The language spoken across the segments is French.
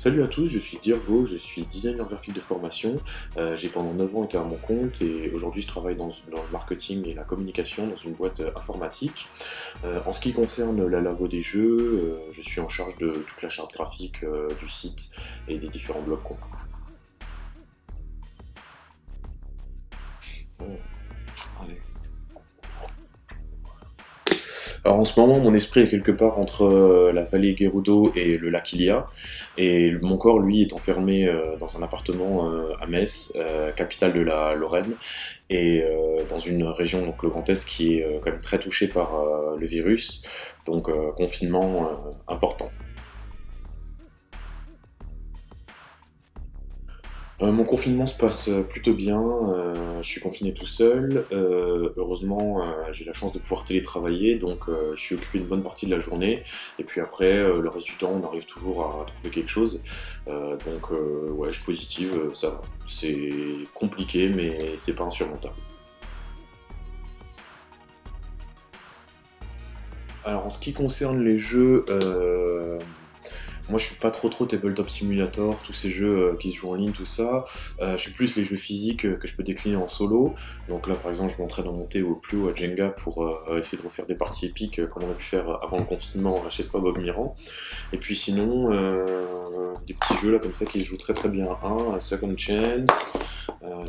Salut à tous, je suis Dirgo, je suis designer graphique de formation. J'ai pendant 9 ans été à mon compte et aujourd'hui je travaille dans le marketing et la communication dans une boîte informatique. En ce qui concerne la labo des jeux, je suis en charge de toute la charte graphique du site et des différents blocs qu'on a. Bon, allez. Alors en ce moment, mon esprit est quelque part entre la vallée Gerudo et le lac Ilia, et mon corps, lui, est enfermé dans un appartement à Metz, capitale de la Lorraine, et dans une région, donc le Grand Est, qui est quand même très touchée par le virus, donc confinement important. Mon confinement se passe plutôt bien, je suis confiné tout seul. Heureusement, j'ai la chance de pouvoir télétravailler, donc je suis occupé une bonne partie de la journée. Et puis après, le reste du temps, on arrive toujours à trouver quelque chose. Ouais, je suis positive, ça va. C'est compliqué, mais c'est pas insurmontable. Alors en ce qui concerne les jeux, moi je suis pas trop Tabletop Simulator, tous ces jeux qui se jouent en ligne, tout ça. Je suis plus les jeux physiques que je peux décliner en solo. Donc là par exemple je m'entraîne à monter au plus haut à Jenga pour essayer de refaire des parties épiques comme on a pu faire avant le confinement chez toi Bob Mirand. Et puis sinon des petits jeux là comme ça qui se jouent très bien. Un Second Chance,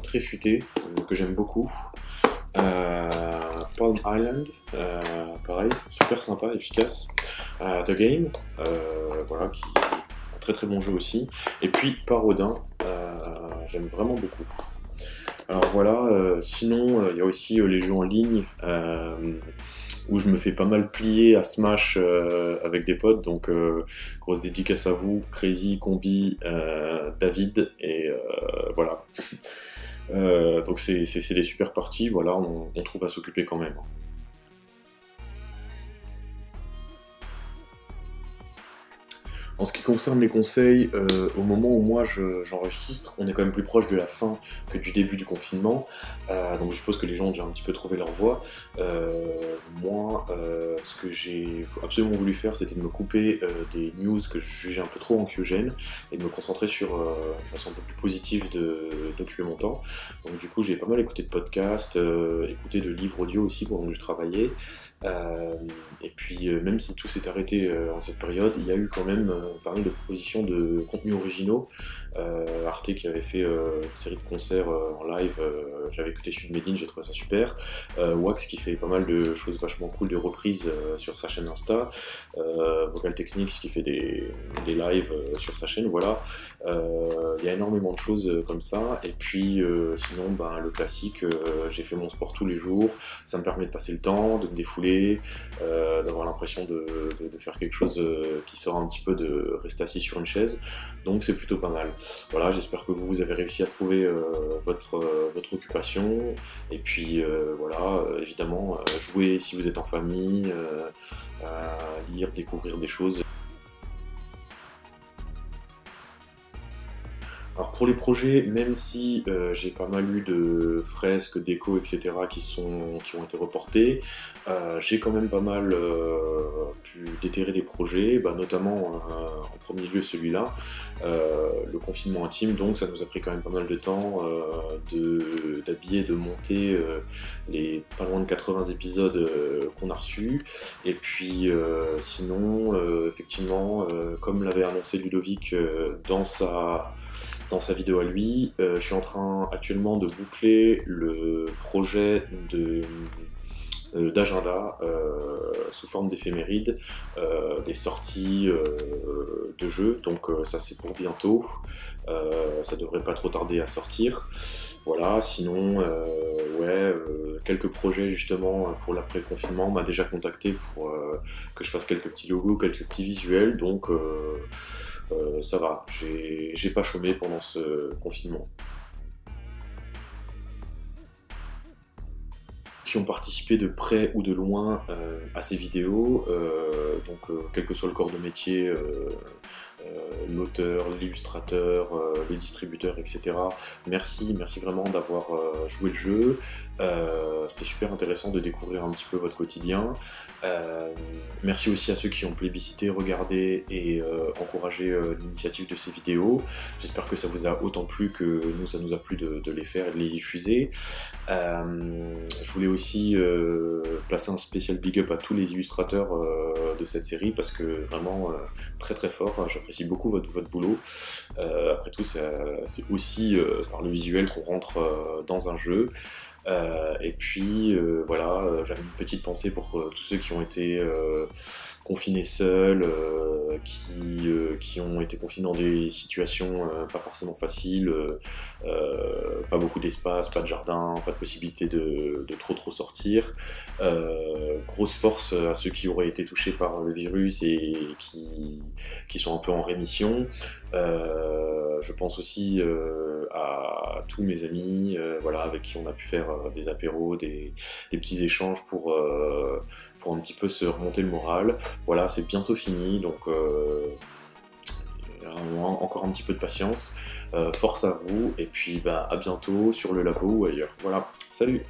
très futé, que j'aime beaucoup. Palm Island, pareil, super sympa, efficace. The Game, voilà, qui est un très bon jeu aussi. Et puis Parodin, j'aime vraiment beaucoup. Alors voilà, sinon il y a aussi les jeux en ligne où je me fais pas mal plier à Smash avec des potes, donc grosse dédicace à vous, Crazy, Combi, David, et voilà. Donc c'est des super parties, voilà, on trouve à s'occuper quand même. En ce qui concerne les conseils, au moment où moi j'enregistre, on est quand même plus proche de la fin que du début du confinement, donc je suppose que les gens ont déjà un petit peu trouvé leur voie. Moi, ce que j'ai absolument voulu faire, c'était de me couper des news que je jugeais un peu trop anxiogènes et de me concentrer sur une façon un peu plus positive d'occuper mon temps. Donc du coup, j'ai pas mal écouté de podcasts, écouté de livres audio aussi pendant que je travaillais. Et puis même si tout s'est arrêté en cette période, il y a eu quand même pas mal de propositions de contenus originaux. Arte qui avait fait une série de concerts en live, j'avais écouté celui de Medine, j'ai trouvé ça super. Wax qui fait pas mal de choses vachement cool, de reprises sur sa chaîne Insta. Vocal Techniques qui fait des lives sur sa chaîne, voilà. Il y a énormément de choses comme ça. Et puis sinon, ben, le classique, j'ai fait mon sport tous les jours, ça me permet de passer le temps, de me défouler, d'avoir l'impression de faire quelque chose qui sort un petit peu de rester assis sur une chaise, donc c'est plutôt pas mal. Voilà, j'espère que vous avez réussi à trouver votre occupation, et puis voilà, évidemment, jouer si vous êtes en famille, lire, découvrir des choses. Alors pour les projets, même si j'ai pas mal eu de fresques, déco, etc. qui ont été reportés, j'ai quand même pas mal pu déterrer des projets, bah, notamment en premier lieu celui-là, le confinement intime, donc ça nous a pris quand même pas mal de temps d'habiller, de monter les pas loin de 80 épisodes qu'on a reçus, et puis sinon, effectivement, comme l'avait annoncé Ludovic dans sa vidéo à lui, je suis en train actuellement de boucler le projet d'agenda sous forme d'éphéméride, des sorties de jeux, donc ça c'est pour bientôt, ça devrait pas trop tarder à sortir. Voilà, sinon, ouais, quelques projets justement pour l'après-confinement, on m'a déjà contacté pour que je fasse quelques petits logos, quelques petits visuels, donc ça va, j'ai pas chômé pendant ce confinement. qui ont participé de près ou de loin à ces vidéos, quel que soit le corps de métier, l'auteur, l'illustrateur, les distributeurs, etc. Merci vraiment d'avoir joué le jeu. C'était super intéressant de découvrir un petit peu votre quotidien. Merci aussi à ceux qui ont plébiscité, regardé et encouragé l'initiative de ces vidéos. J'espère que ça vous a autant plu que nous, ça nous a plu de les faire et de les diffuser. Je voulais aussi placer un spécial big up à tous les illustrateurs de cette série parce que vraiment très fort, j'apprécie beaucoup votre boulot. Après tout, c'est aussi par le visuel qu'on rentre dans un jeu. Et puis voilà, j'avais une petite pensée pour tous ceux qui ont été confinés seuls, qui ont été confinés dans des situations pas forcément faciles, pas beaucoup d'espace, pas de jardin, pas de possibilité de trop sortir. Grosse force à ceux qui auraient été touchés par le virus et qui sont un peu en rémission. Je pense aussi à tous mes amis voilà, avec qui on a pu faire des apéros, des petits échanges pour un petit peu se remonter le moral. Voilà, c'est bientôt fini, donc encore un petit peu de patience. Force à vous, et puis à bientôt sur le labo ou ailleurs. Voilà, salut!